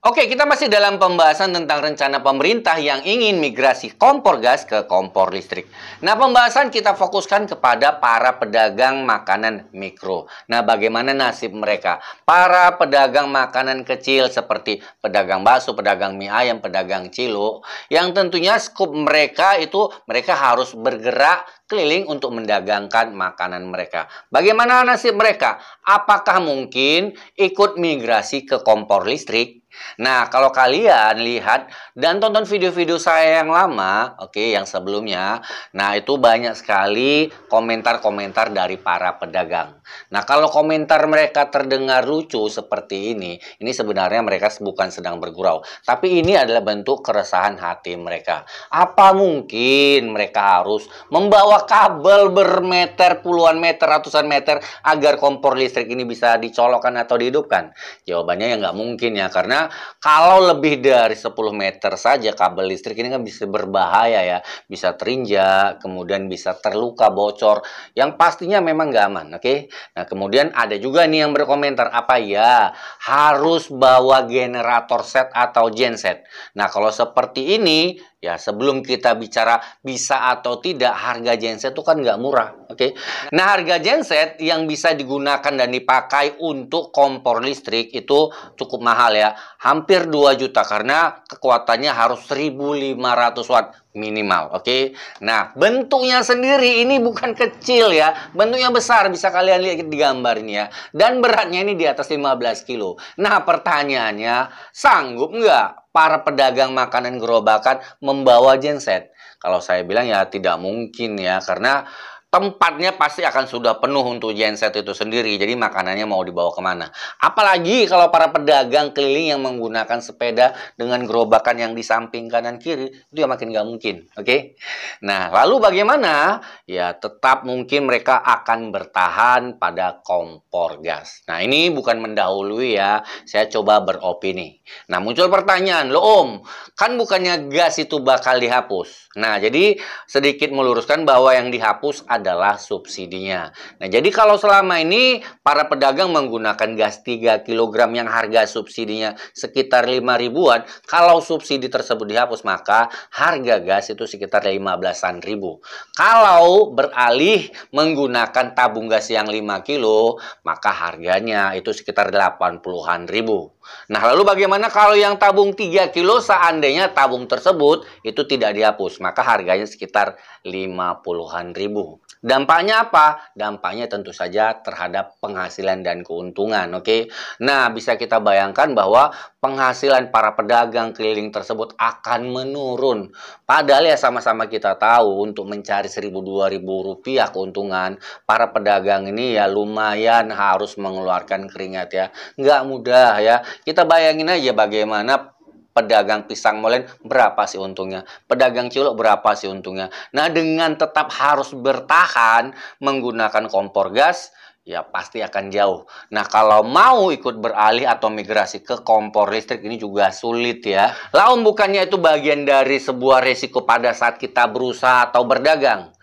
Oke, kita masih dalam pembahasan tentang rencana pemerintah yang ingin migrasi kompor gas ke kompor listrik. Nah, pembahasan kita fokuskan kepada para pedagang makanan mikro. Nah, bagaimana nasib mereka? Para pedagang makanan kecil seperti pedagang bakso, pedagang mie ayam, pedagang cilok, yang tentunya skup mereka itu mereka harus bergerak keliling untuk mendagangkan makanan mereka. Bagaimana nasib mereka? Apakah mungkin ikut migrasi ke kompor listrik? Nah, kalau kalian lihat dan tonton video-video saya yang lama, oke, yang sebelumnya, nah itu banyak sekali komentar-komentar dari para pedagang. Nah, kalau komentar mereka terdengar lucu seperti ini sebenarnya mereka bukan sedang bergurau, tapi ini adalah bentuk keresahan hati mereka. Apa mungkin mereka harus membawa kabel bermeter, puluhan meter, ratusan meter agar kompor listrik ini bisa dicolokkan atau dihidupkan? Jawabannya ya nggak mungkin ya, karena kalau lebih dari 10 meter saja kabel listrik ini kan bisa berbahaya ya. Bisa terinjak, kemudian bisa terluka, bocor. Yang pastinya memang nggak aman, oke? Nah, kemudian ada juga nih yang berkomentar, apa ya? Harus bawa generator set atau genset. Nah, kalau seperti ini, ya sebelum kita bicara bisa atau tidak, harga genset itu kan nggak murah, oke? Nah, harga genset yang bisa digunakan dan dipakai untuk kompor listrik itu cukup mahal ya. Hampir 2 juta karena kekuatannya harus 1500 watt minimal, oke? Nah, bentuknya sendiri ini bukan kecil ya. Bentuknya besar, bisa kalian lihat di gambar ini ya. Dan beratnya ini di atas 15 kilo. Nah, pertanyaannya, sanggup nggak para pedagang makanan gerobakan membawa genset? Kalau saya bilang ya tidak mungkin ya, karena tempatnya pasti akan sudah penuh untuk genset itu sendiri. Jadi makanannya mau dibawa kemana? Apalagi kalau para pedagang keliling yang menggunakan sepeda dengan gerobakan yang di samping kanan kiri, itu ya makin nggak mungkin. Oke? Nah, lalu bagaimana? Ya tetap mungkin mereka akan bertahan pada kompor gas. Nah, ini bukan mendahului ya. Saya coba beropini. Nah, muncul pertanyaan, loh Om, kan bukannya gas itu bakal dihapus? Nah, jadi sedikit meluruskan bahwa yang dihapus adalah subsidinya. Nah, jadi kalau selama ini para pedagang menggunakan gas 3 kg yang harga subsidinya sekitar 5 ribuan, kalau subsidi tersebut dihapus maka harga gas itu sekitar 15-an ribu. Kalau beralih menggunakan tabung gas yang 5 kilo, maka harganya itu sekitar 80-an ribu. Nah, lalu bagaimana kalau yang tabung 3 kilo seandainya tabung tersebut itu tidak dihapus? Maka harganya sekitar 50-an ribu. Dampaknya apa? Dampaknya tentu saja terhadap penghasilan dan keuntungan, oke? Nah, bisa kita bayangkan bahwa penghasilan para pedagang keliling tersebut akan menurun. Padahal ya sama-sama kita tahu untuk mencari 1.000-2.000 rupiah keuntungan, para pedagang ini ya lumayan harus mengeluarkan keringat ya. Nggak mudah ya. Kita bayangin aja bagaimana pedagang pisang molen berapa sih untungnya? Pedagang cilok berapa sih untungnya? Nah, dengan tetap harus bertahan menggunakan kompor gas, ya pasti akan jauh. Nah, kalau mau ikut beralih atau migrasi ke kompor listrik ini juga sulit ya. Lalu bukannya itu bagian dari sebuah resiko pada saat kita berusaha atau berdagang?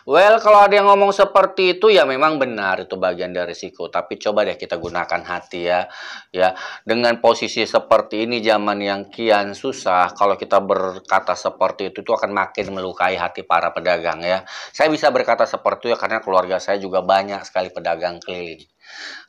Well, kalau ada yang ngomong seperti itu ya memang benar itu bagian dari risiko. Tapi coba deh kita gunakan hati ya. Ya, dengan posisi seperti ini zaman yang kian susah, kalau kita berkata seperti itu akan makin melukai hati para pedagang ya. Saya bisa berkata seperti itu ya karena keluarga saya juga banyak sekali pedagang keliling.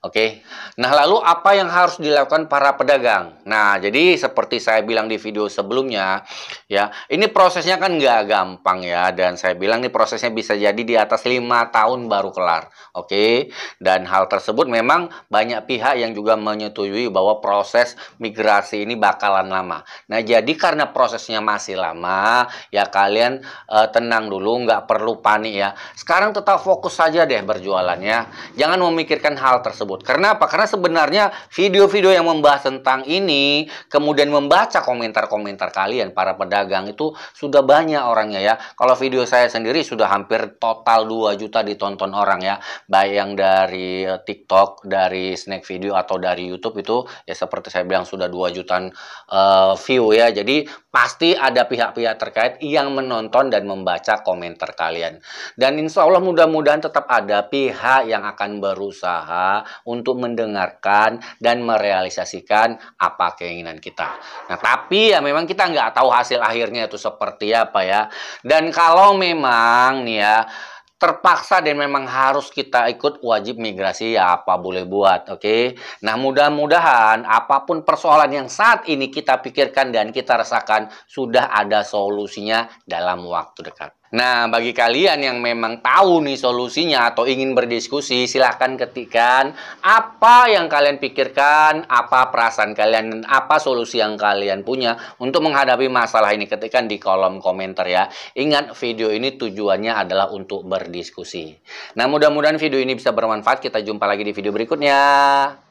Oke, nah lalu apa yang harus dilakukan para pedagang? Nah, jadi seperti saya bilang di video sebelumnya, ya ini prosesnya kan nggak gampang ya, dan saya bilang nih prosesnya bisa jadi di atas 5 tahun baru kelar. Oke, dan hal tersebut memang banyak pihak yang juga menyetujui bahwa proses migrasi ini bakalan lama. Nah, jadi karena prosesnya masih lama, ya kalian tenang dulu, nggak perlu panik ya. Sekarang tetap fokus saja deh berjualannya, jangan memikirkan hal tersebut. Karena apa? Karena sebenarnya video-video yang membahas tentang ini, kemudian membaca komentar-komentar kalian, para pedagang itu sudah banyak orangnya ya. Kalau video saya sendiri sudah hampir total 2 juta ditonton orang ya. Baik yang dari TikTok, dari snack video, atau dari YouTube itu ya seperti saya bilang sudah 2 jutaan view ya. Jadi pasti ada pihak-pihak terkait yang menonton dan membaca komentar kalian. Dan insya Allah mudah-mudahan tetap ada pihak yang akan berusaha kita untuk mendengarkan dan merealisasikan apa keinginan kita. Nah, tapi ya memang kita nggak tahu hasil akhirnya itu seperti apa ya. Dan kalau memang nih ya, terpaksa dan memang harus kita ikut wajib migrasi, ya apa boleh buat, oke? Nah, mudah-mudahan apapun persoalan yang saat ini kita pikirkan dan kita rasakan sudah ada solusinya dalam waktu dekat. Nah, bagi kalian yang memang tahu nih solusinya atau ingin berdiskusi, silahkan ketikkan apa yang kalian pikirkan, apa perasaan kalian, dan apa solusi yang kalian punya untuk menghadapi masalah ini. Ketikkan di kolom komentar ya. Ingat, video ini tujuannya adalah untuk berdiskusi. Nah, mudah-mudahan video ini bisa bermanfaat. Kita jumpa lagi di video berikutnya.